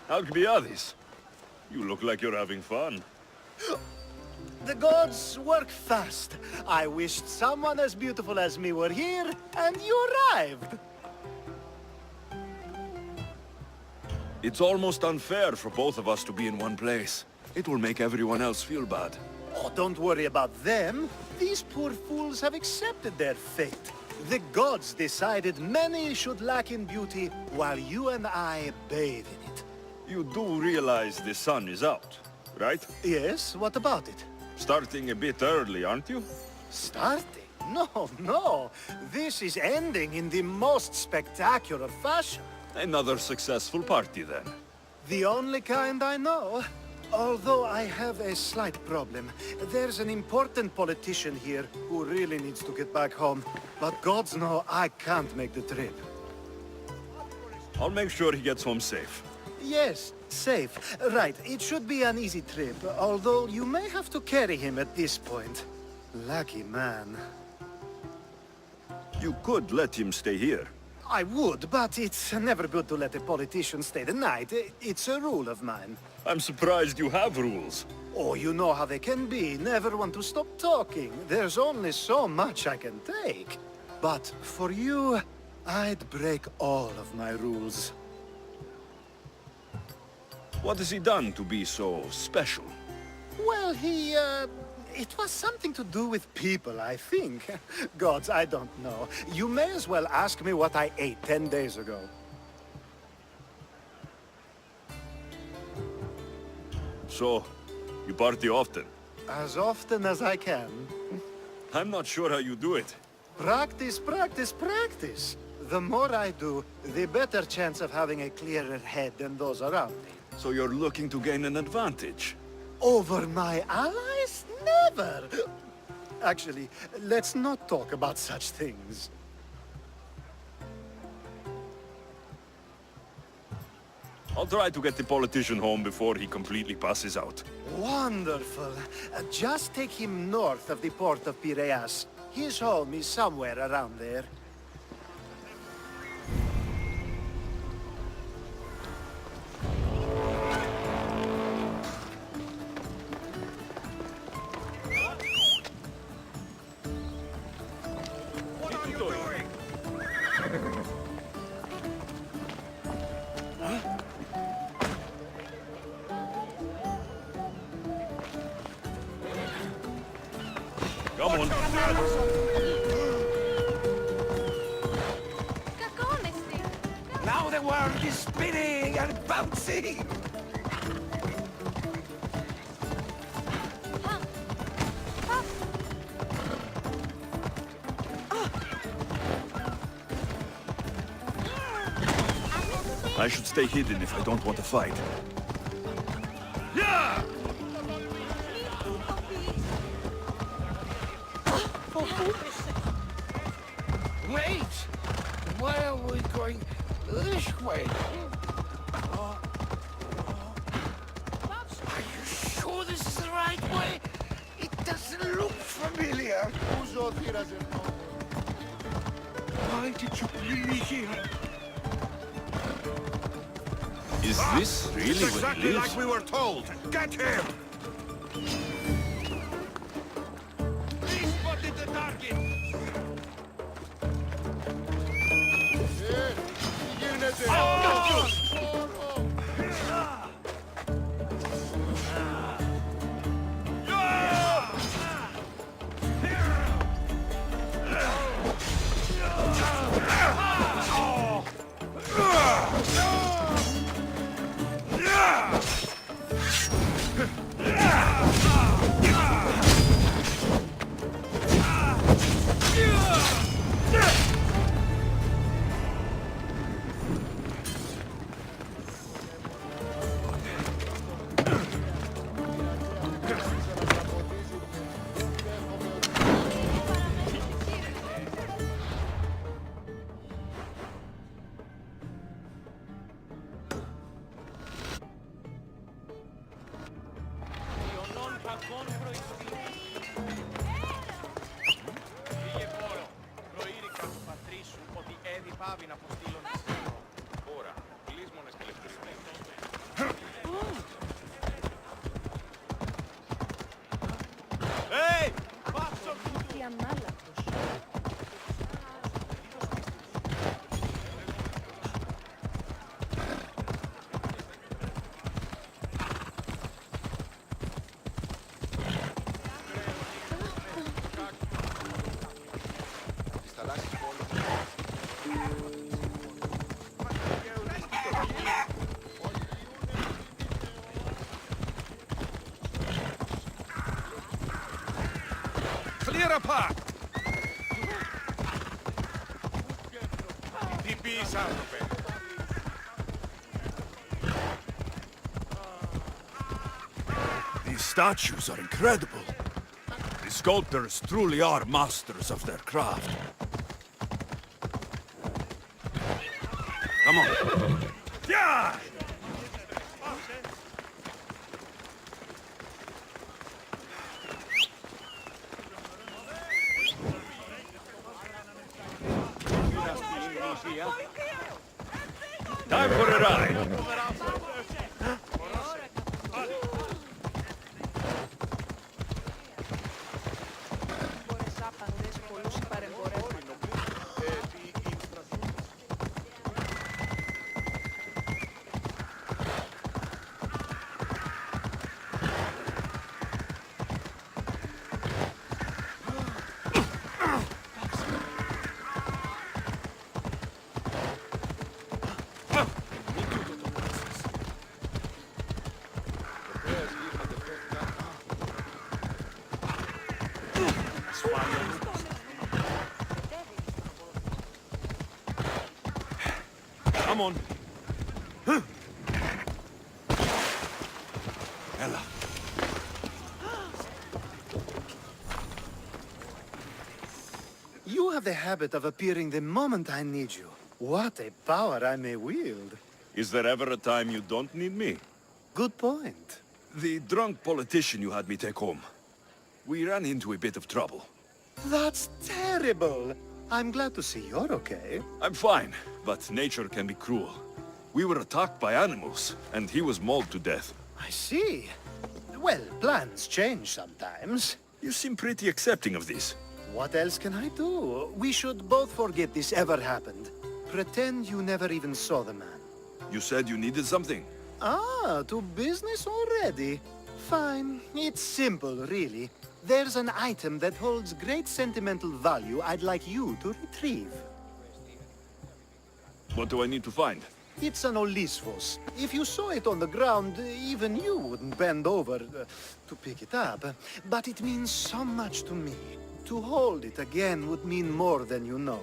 Alkibiades, you look like you're having fun. The gods work fast. I wished someone as beautiful as me were here, and you arrived. It's almost unfair for both of us to be in one place. It will make everyone else feel bad. Oh, don't worry about them. These poor fools have accepted their fate. The gods decided many should lack in beauty, while you and I bathe in it. You do realize the sun is out, right? Yes, what about it? Starting a bit early, aren't you? Starting? No. This is ending in the most spectacular fashion. Another successful party, then. The only kind I know. Although I have a slight problem. There's an important politician here who really needs to get back home. But gods know I can't make the trip. I'll make sure he gets home safe. Yes, safe. Right, it should be an easy trip, although you may have to carry him at this point. Lucky man. You could let him stay here. I would, but it's never good to let a politician stay the night. It's a rule of mine. I'm surprised you have rules. Oh, you know how they can be. Never want to stop talking. There's only so much I can take. But for you, I'd break all of my rules. What has he done to be so special? Well, it was something to do with people, I think. Gods, I don't know. You may as well ask me what I ate 10 days ago. So, you party often? As often as I can. I'm not sure how you do it. Practice, practice, practice. The more I do, the better chance of having a clearer head than those around me. So you're looking to gain an advantage? Over my allies? Never! Actually, let's not talk about such things. I'll try to get the politician home before he completely passes out. Wonderful. Just take him north of the port of Piraeus. His home is somewhere around there. Come on. Now the world is spinning and bouncing! I should stay hidden if I don't want to fight. Yeah! Wait! Why are we going this way? Are you sure this is the right way? It doesn't look familiar. Why did you bring me here? Is this really It's where he exactly lives? like we were told. Get him! We spotted the target! apart! These statues are incredible. The sculptors truly are masters of their craft. Come on. Yeah! Time for a ride. Come on. Ella. You have the habit of appearing the moment I need you. What a power I may wield. Is there ever a time you don't need me? Good point. The drunk politician you had me take home. We ran into a bit of trouble. That's terrible. I'm glad to see you're okay. I'm fine, but nature can be cruel. We were attacked by animals, and he was mauled to death. I see. Well, plans change sometimes. You seem pretty accepting of this. What else can I do? We should both forget this ever happened. Pretend you never even saw the man. You said you needed something. Ah, to business already? Fine. It's simple, really. There's an item that holds great sentimental value I'd like you to retrieve. What do I need to find? It's an Olisvos. If you saw it on the ground, even you wouldn't bend over to pick it up. But it means so much to me. To hold it again would mean more than you know.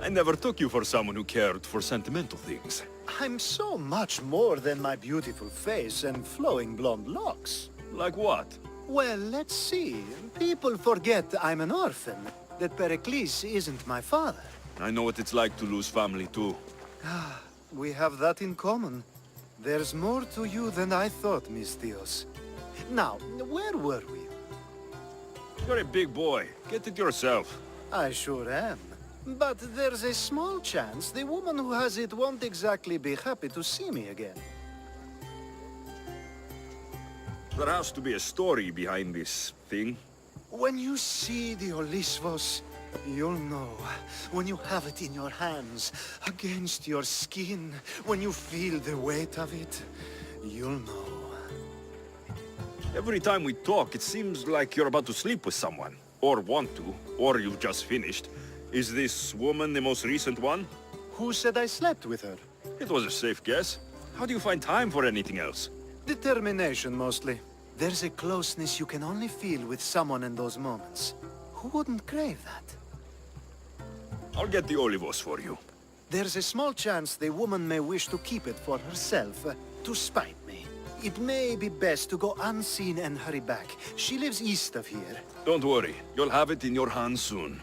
I never took you for someone who cared for sentimental things. I'm so much more than my beautiful face and flowing blonde locks. Like what? Well, let's see. People forget I'm an orphan, that Pericles isn't my father. I know what it's like to lose family too. We have that in common. There's more to you than I thought, Mistios. Now, where were we? You're a big boy. Get it yourself. I sure am. But there's a small chance the woman who has it won't exactly be happy to see me again. There has to be a story behind this thing. When you see the Olisvos, you'll know. When you have it in your hands, against your skin, when you feel the weight of it, you'll know. Every time we talk, it seems like you're about to sleep with someone. Or want to. Or you've just finished. Is this woman the most recent one? Who said I slept with her? It was a safe guess. How do you find time for anything else? Determination, mostly. There's a closeness you can only feel with someone in those moments. Who wouldn't crave that? I'll get the olivos for you. There's a small chance the woman may wish to keep it for herself, to spite me. It may be best to go unseen and hurry back. She lives east of here. Don't worry. You'll have it in your hands soon.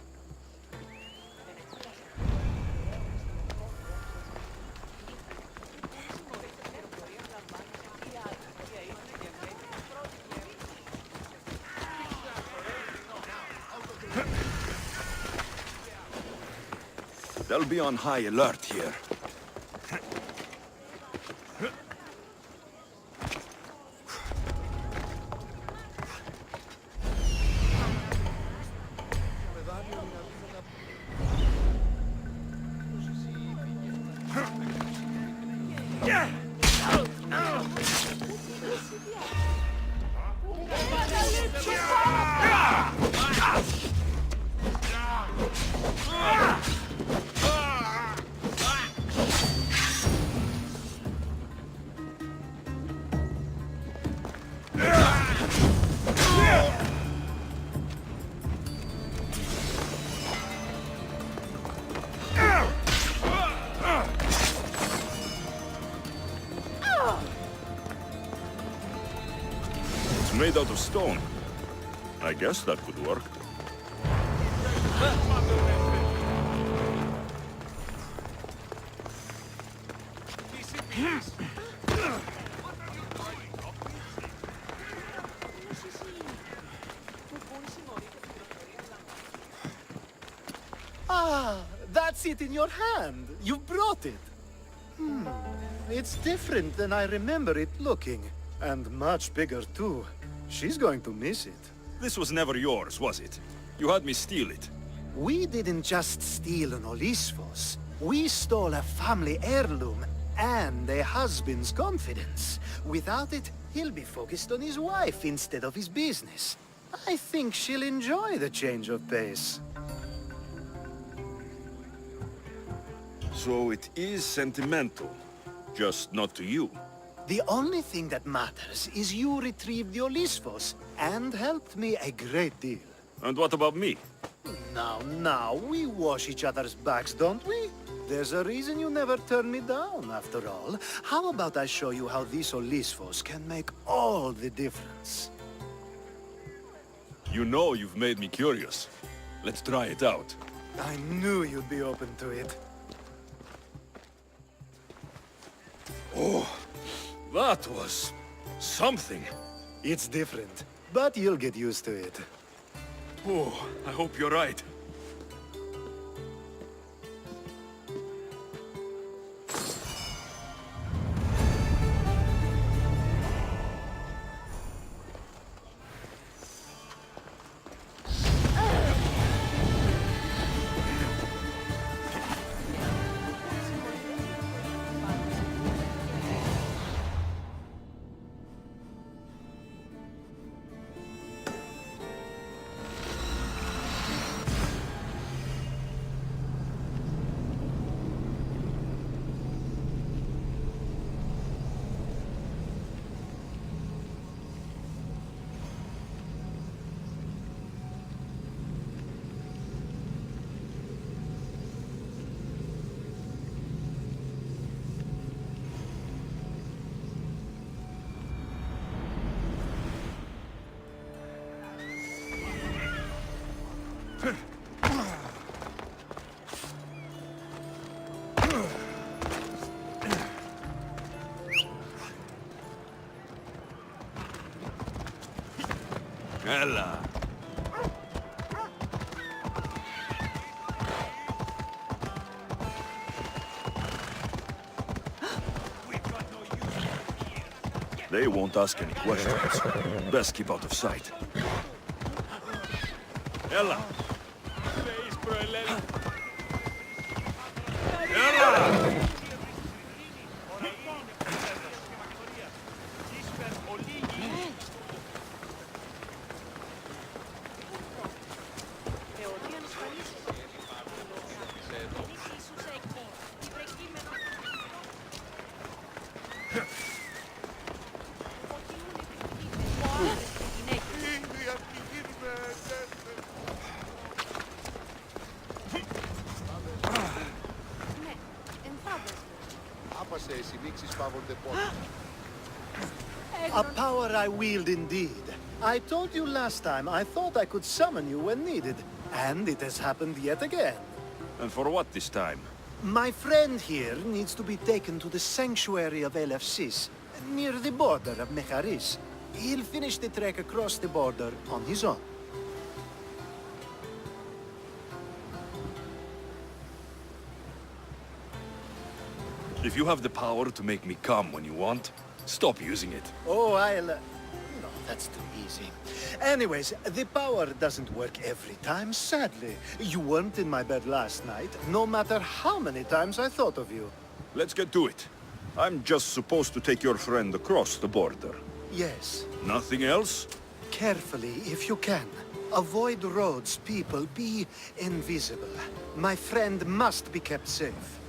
They'll be on high alert here. made out of stone. I guess that could work. Ah, that's it in your hand. You brought it. It's different than I remember it looking. And much bigger, too. She's going to miss it. This was never yours, was it? You had me steal it. We didn't just steal an Olisphos. We stole a family heirloom and a husband's confidence. Without it, he'll be focused on his wife instead of his business. I think she'll enjoy the change of pace. So it is sentimental. Just not to you. The only thing that matters is you retrieved the Olisphos and helped me a great deal. And what about me? Now, we wash each other's backs, don't we? There's a reason you never turn me down, after all. How about I show you how these Olisphos can make all the difference? You know you've made me curious. Let's try it out. I knew you'd be open to it. Oh, that was something. It's different, but you'll get used to it. Oh, I hope you're right. Ella. They won't ask any questions. Best keep out of sight. Ella! Ella! A power I wield indeed. I told you last time I thought I could summon you when needed, and it has happened yet again. And for what this time? My friend here needs to be taken to the sanctuary of Alexios, near the border of Mecharis. He'll finish the trek across the border on his own. If you have the power to make me come when you want, stop using it. Oh, No, that's too easy. Anyways, the power doesn't work every time, sadly. You weren't in my bed last night, no matter how many times I thought of you. Let's get to it. I'm just supposed to take your friend across the border. Yes. Nothing else? Carefully, if you can. Avoid roads, people, be invisible. My friend must be kept safe.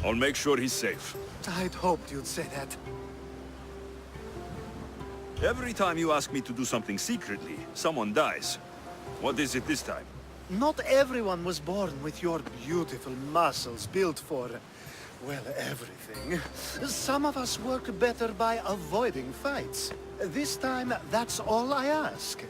I'll make sure he's safe. I'd hoped you'd say that. Every time you ask me to do something secretly, someone dies. What is it this time? Not everyone was born with your beautiful muscles built for Well, everything. Some of us work better by avoiding fights. This time, that's all I ask.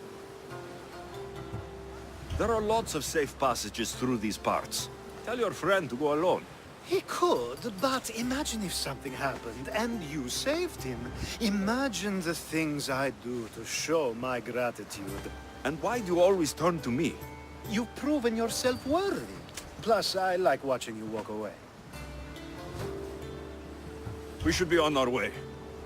There are lots of safe passages through these parts. Tell your friend to go alone. He could, but imagine if something happened and you saved him. Imagine the things I'd do to show my gratitude. And why do you always turn to me? You've proven yourself worthy. Plus, I like watching you walk away. We should be on our way.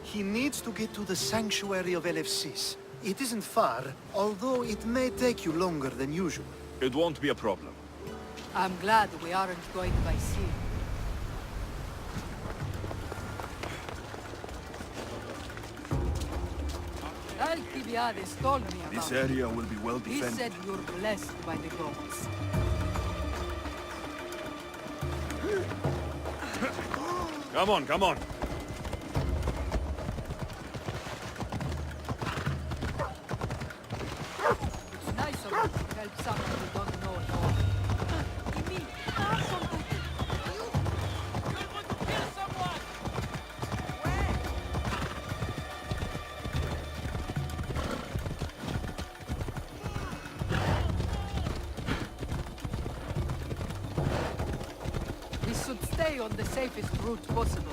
He needs to get to the sanctuary of Alexios. It isn't far, although it may take you longer than usual. It won't be a problem. I'm glad we aren't going by sea. Alkibiades told me about This it. area will be well He defended. said you're blessed by the gods. Come on, come on. It's nice of you to help someone who don't know it all. Give me something. You're going to kill someone! Where? We should stay on the safest route possible.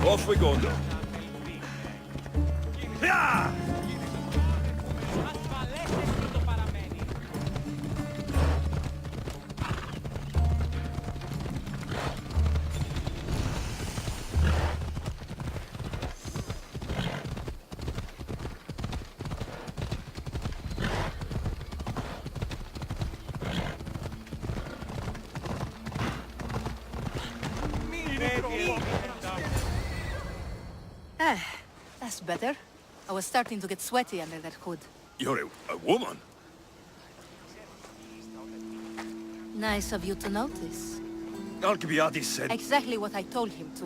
Off we go now. Yeah! That's better. I was starting to get sweaty under that hood. You're a woman. Nice of you to notice. Alkibiades said... Exactly what I told him to.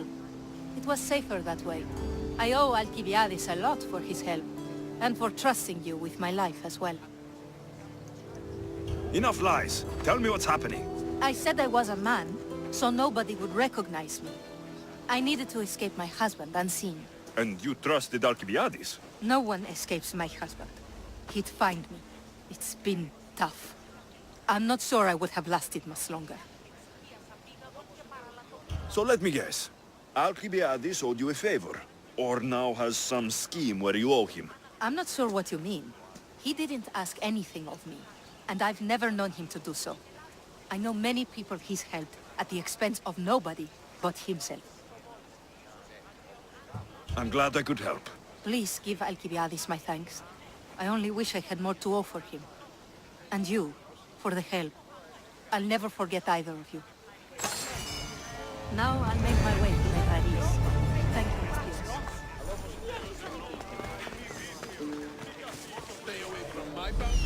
It was safer that way. I owe Alkibiades a lot for his help, and for trusting you with my life as well. Enough lies. Tell me what's happening. I said I was a man, so nobody would recognize me. I needed to escape my husband unseen. And you trusted Alkibiades? No one escapes my husband. He'd find me. It's been tough. I'm not sure I would have lasted much longer. So let me guess. Alkibiades owed you a favor, or now has some scheme where you owe him. I'm not sure what you mean. He didn't ask anything of me, and I've never known him to do so. I know many people he's helped at the expense of nobody but himself. I'm glad I could help. Please give Alkibiades my thanks. I only wish I had more to offer him. And you, for the help. I'll never forget either of you. Now I'll make my way to the Paris. Thank you, Alexios. Stay away from my boat.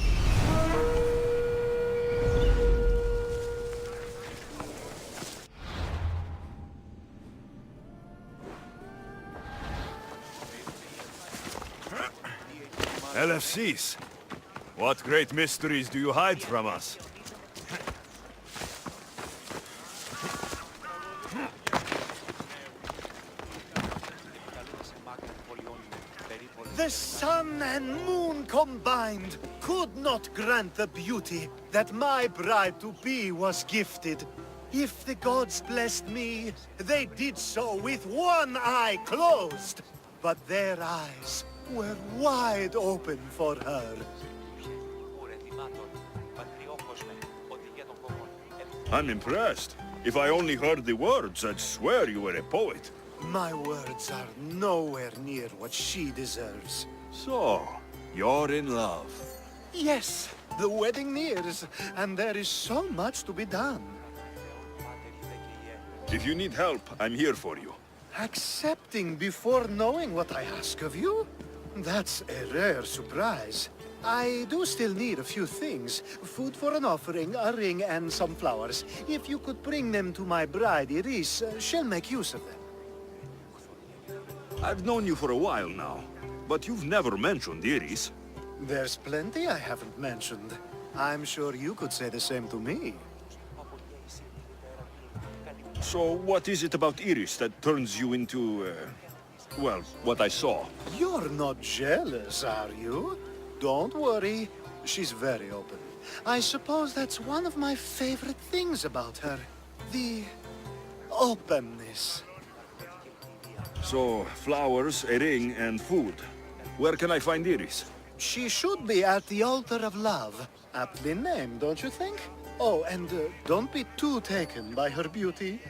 LFCs. What great mysteries do you hide from us? The sun and moon combined could not grant the beauty that my bride-to-be was gifted. If the gods blessed me, they did so with one eye closed. But their eyes were wide open for her. I'm impressed. If I only heard the words, I'd swear you were a poet. My words are nowhere near what she deserves. So, you're in love. Yes, the wedding nears, and there is so much to be done. If you need help, I'm here for you. Accepting before knowing what I ask of you? That's a rare surprise. I do still need a few things. Food for an offering, a ring, and some flowers. If you could bring them to my bride, Iris, she'll make use of them. I've known you for a while now, but you've never mentioned Iris. There's plenty I haven't mentioned. I'm sure you could say the same to me. So what is it about Iris that turns you into, well, what I saw? You're not jealous, are you? Don't worry. She's very open. I suppose that's one of my favorite things about her. The openness. So, flowers, a ring, and food. Where can I find Iris? She should be at the altar of love. Aptly named, don't you think? Oh, and don't be too taken by her beauty.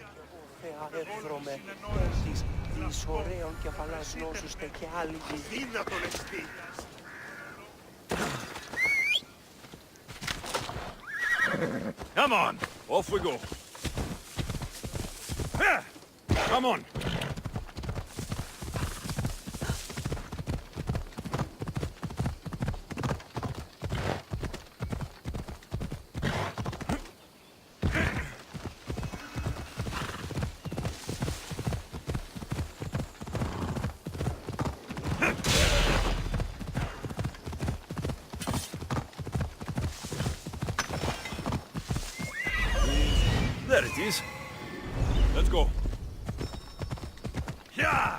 Come on, off we go. Come on. There it is. Let's go. Yeah!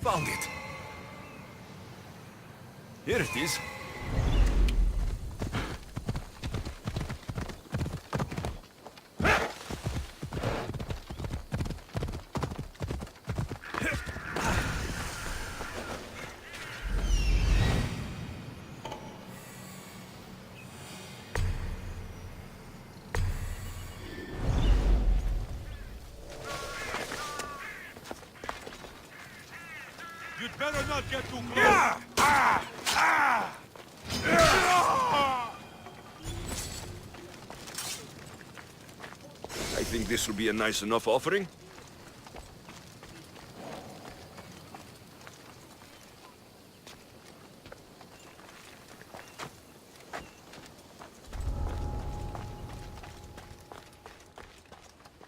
Found it. Here it is. You'd better not get too close. I think this will be a nice enough offering.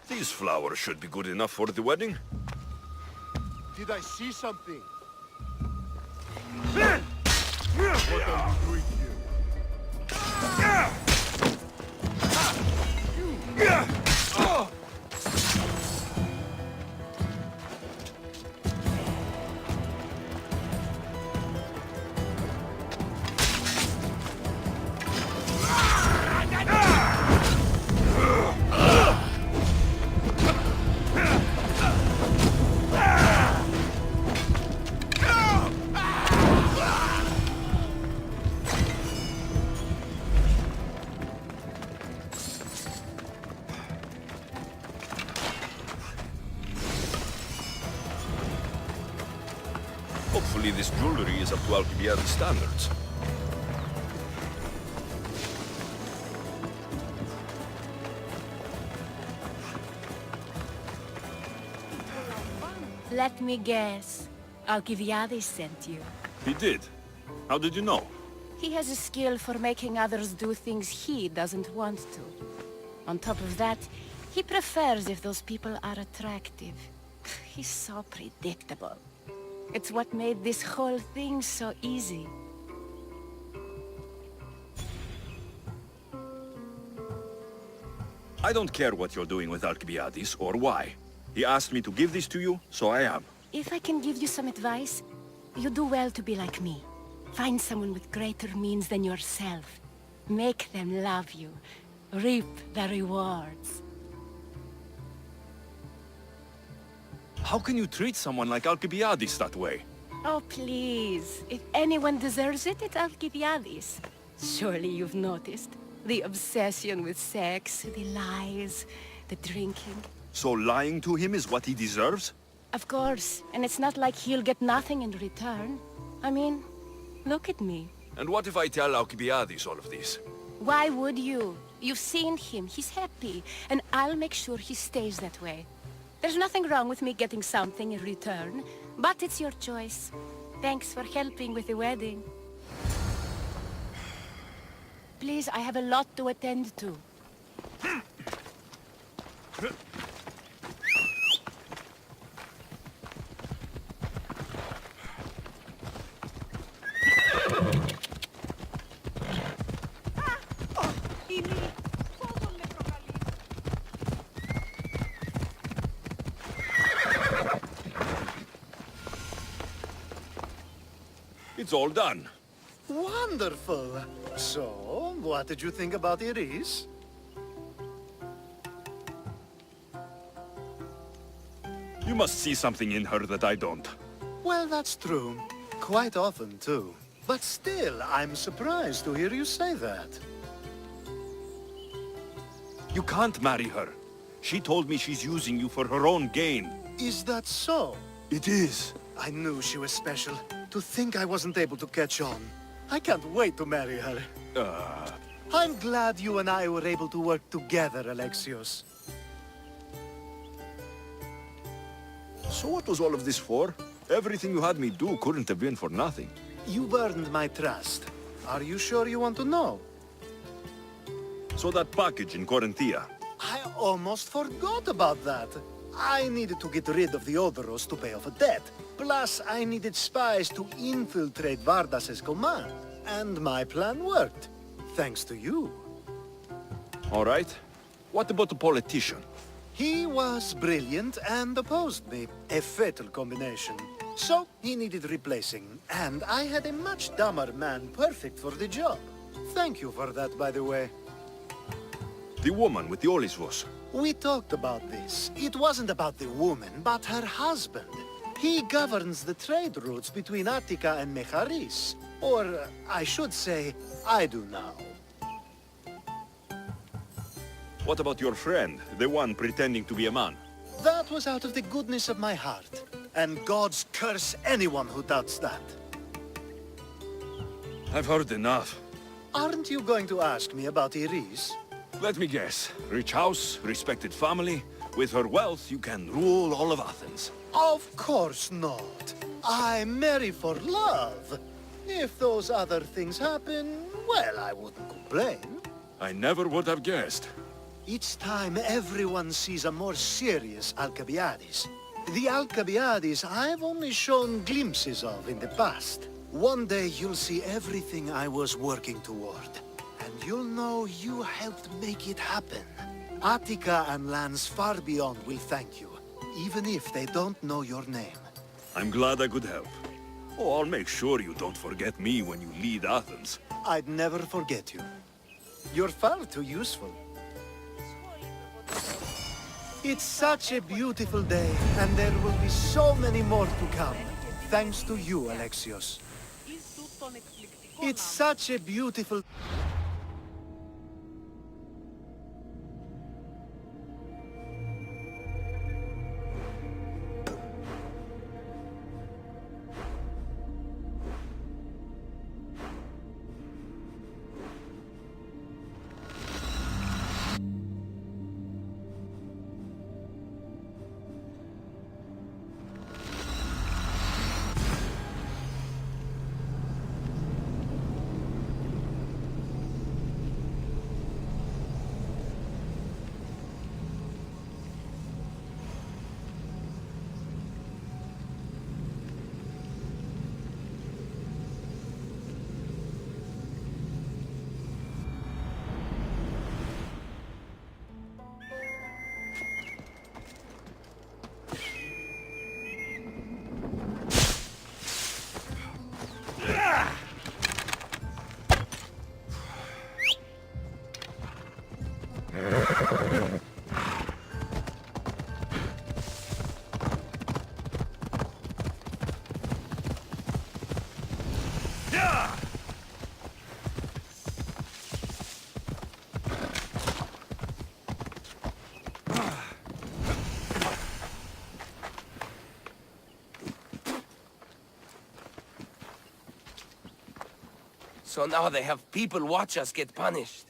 These flowers should be good enough for the wedding. Did I see something? What are you doing here? Hopefully this jewelry is up to Alkibiades standards. Let me guess. Alkibiades sent you. He did. How did you know? He has a skill for making others do things he doesn't want to. On top of that, he prefers if those people are attractive. He's so predictable. It's what made this whole thing so easy. I don't care what you're doing with Alkibiades or why. He asked me to give this to you, so I am. If I can give you some advice, you do well to be like me. Find someone with greater means than yourself. Make them love you. Reap the rewards. How can you treat someone like Alkibiades that way? Oh, please. If anyone deserves it, it's Alkibiades. Surely you've noticed. The obsession with sex, the lies, the drinking. So lying to him is what he deserves? Of course. And it's not like he'll get nothing in return. I mean, look at me. And what if I tell Alkibiades all of this? Why would you? You've seen him. He's happy. And I'll make sure he stays that way. There's nothing wrong with me getting something in return, but it's your choice. Thanks for helping with the wedding. Please, I have a lot to attend to. It's all done. Wonderful. So, what did you think about Iris? You must see something in her that I don't. Well, that's true. Quite often, too. But still, I'm surprised to hear you say that. You can't marry her. She told me she's using you for her own gain. Is that so? It is. I knew she was special. To think I wasn't able to catch on. I can't wait to marry her. I'm glad you and I were able to work together, Alexios. So what was all of this for? Everything you had me do couldn't have been for nothing. You earned my trust. Are you sure you want to know? So that package in Corinthia. I almost forgot about that. I needed to get rid of the Odoros to pay off a debt. Plus, I needed spies to infiltrate Vardas's command. And my plan worked. Thanks to you. All right. What about the politician? He was brilliant and opposed me. A fatal combination. So, he needed replacing. And I had a much dumber man perfect for the job. Thank you for that, by the way. The woman with the Olisvos. We talked about this. It wasn't about the woman, but her husband. He governs the trade routes between Attica and Mecharis. Or, I should say, I do now. What about your friend, the one pretending to be a man? That was out of the goodness of my heart. And gods curse anyone who doubts that. I've heard enough. Aren't you going to ask me about Iris? Let me guess. Rich house, respected family. With her wealth, you can rule all of Athens. Of course not. I marry for love. If those other things happen, well, I wouldn't complain. I never would have guessed. Each time everyone sees a more serious Alkibiades. The Alkibiades I've only shown glimpses of in the past. One day you'll see everything I was working toward. And you'll know you helped make it happen. Attica and lands far beyond will thank you, even if they don't know your name. I'm glad I could help. Oh, I'll make sure you don't forget me when you lead Athens. I'd never forget you. You're far too useful. It's such a beautiful day, and there will be so many more to come. Thanks to you, Alexios. It's such a beautiful... So now they have people watch us get punished.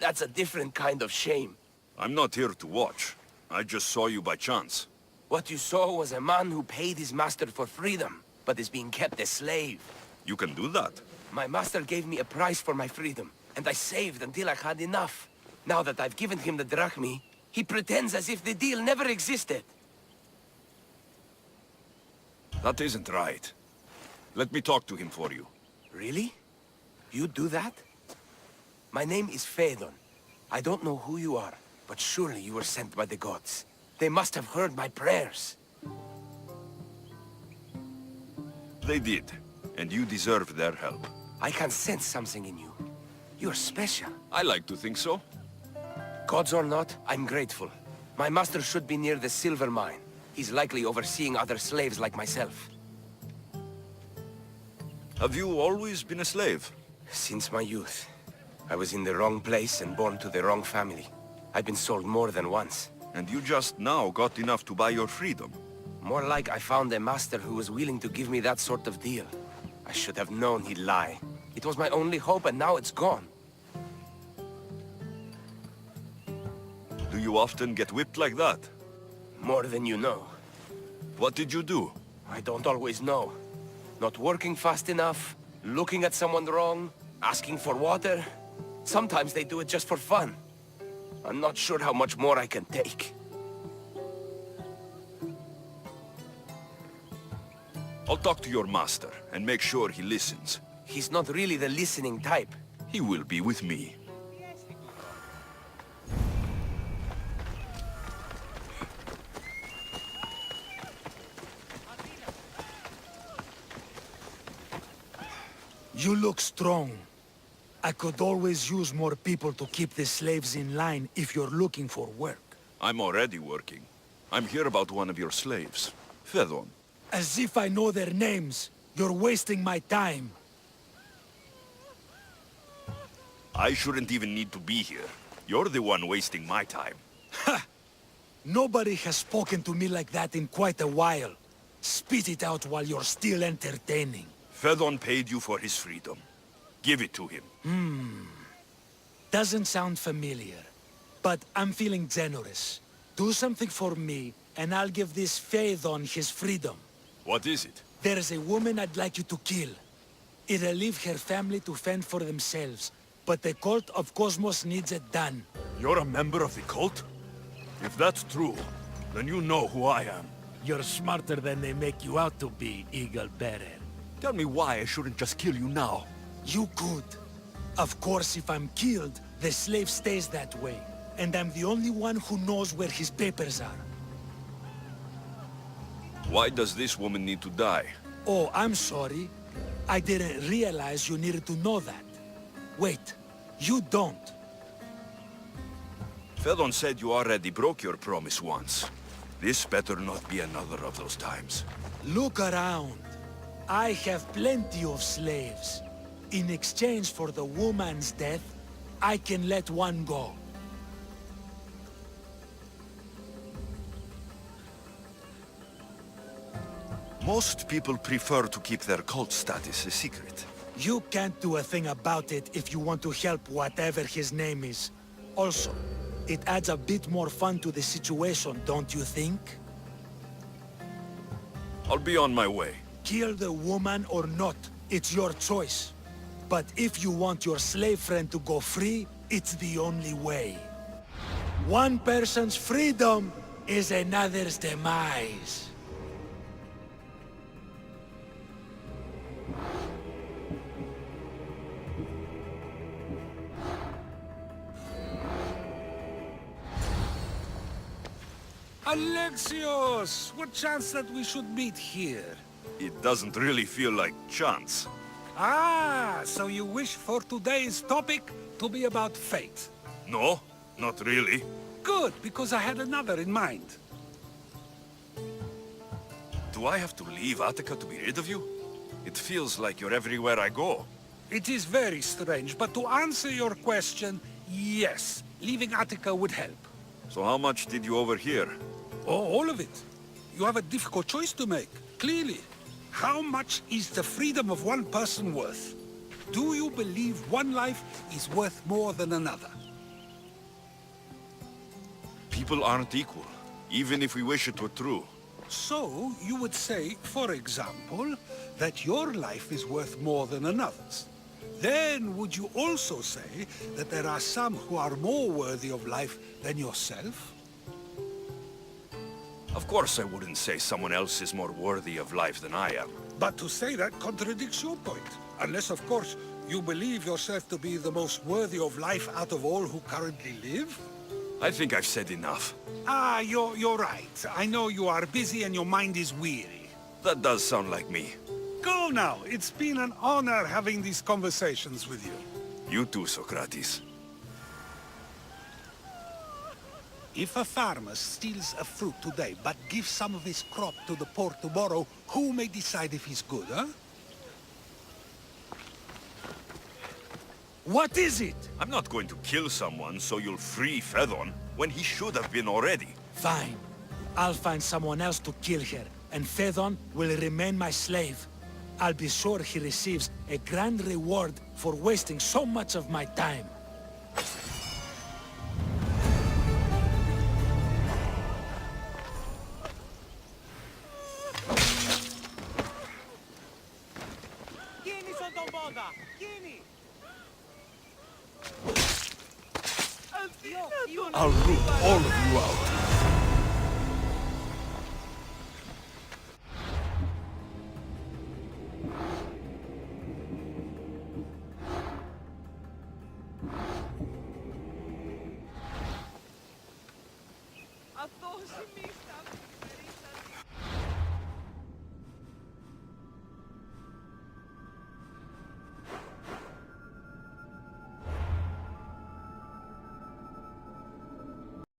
That's a different kind of shame. I'm not here to watch. I just saw you by chance. What you saw was a man who paid his master for freedom, but is being kept a slave. You can do that. My master gave me a price for my freedom, and I saved until I had enough. Now that I've given him the drachmi, he pretends as if the deal never existed. That isn't right. Let me talk to him for you. Really? You do that? My name is Phaedon. I don't know who you are, but surely you were sent by the gods. They must have heard my prayers. They did, and you deserve their help. I can sense something in you. You're special. I like to think so. Gods or not, I'm grateful. My master should be near the silver mine. He's likely overseeing other slaves like myself. Have you always been a slave? Since my youth. I was in the wrong place and born to the wrong family. I've been sold more than once. And you just now got enough to buy your freedom. More like I found a master who was willing to give me that sort of deal. I should have known he'd lie. It was my only hope, and now it's gone. Do you often get whipped like that? More than you know. What did you do? I don't always know. Not working fast enough, looking at someone wrong, asking for water. Sometimes they do it just for fun. I'm not sure how much more I can take. I'll talk to your master and make sure he listens. He's not really the listening type. He will be with me. You look strong. I could always use more people to keep the slaves in line if you're looking for work. I'm already working. I'm here about one of your slaves, Phaedon. As if I know their names. You're wasting my time. I shouldn't even need to be here. You're the one wasting my time. Ha! Nobody has spoken to me like that in quite a while. Spit it out while you're still entertaining. Phaedon paid you for his freedom. Give it to him. Doesn't sound familiar. But I'm feeling generous. Do something for me, and I'll give this Phaedon his freedom. What is it? There's a woman I'd like you to kill. It'll leave her family to fend for themselves, but the cult of Cosmos needs it done. You're a member of the cult? If that's true, then you know who I am. You're smarter than they make you out to be, Eagle Bearer. Tell me why I shouldn't just kill you now. You could. Of course, if I'm killed, the slave stays that way. And I'm the only one who knows where his papers are. Why does this woman need to die? Oh, I'm sorry. I didn't realize you needed to know that. Wait, you don't. Phaedon said you already broke your promise once. This better not be another of those times. Look around. I have plenty of slaves. In exchange for the woman's death, I can let one go. Most people prefer to keep their cult status a secret. You can't do a thing about it if you want to help whatever his name is. Also, it adds a bit more fun to the situation, don't you think? I'll be on my way. Kill the woman or not, it's your choice. But if you want your slave friend to go free, it's the only way. One person's freedom is another's demise. Alexios! What chance that we should meet here? It doesn't really feel like chance. Ah, so you wish for today's topic to be about fate. No, not really. Good, because I had another in mind. Do I have to leave Attica to be rid of you? It feels like you're everywhere I go. It is very strange, but to answer your question, yes, leaving Attica would help. So how much did you overhear? Oh, all of it. You have a difficult choice to make, clearly. How much is the freedom of one person worth? Do you believe one life is worth more than another? People aren't equal, even if we wish it were true. So, you would say, for example, that your life is worth more than another's. Then, would you also say that there are some who are more worthy of life than yourself? Of course I wouldn't say someone else is more worthy of life than I am. But to say that contradicts your point. Unless, of course, you believe yourself to be the most worthy of life out of all who currently live? I think I've said enough. Ah, you're right. I know you are busy and your mind is weary. That does sound like me. Go now. It's been an honor having these conversations with you. You too, Socrates. If a farmer steals a fruit today, but gives some of his crop to the poor tomorrow, who may decide if he's good, huh? What is it? I'm not going to kill someone so you'll free Fedon when he should have been already. Fine. I'll find someone else to kill her, and Fedon will remain my slave. I'll be sure he receives a grand reward for wasting so much of my time. I'll root all of you out. A to si mista!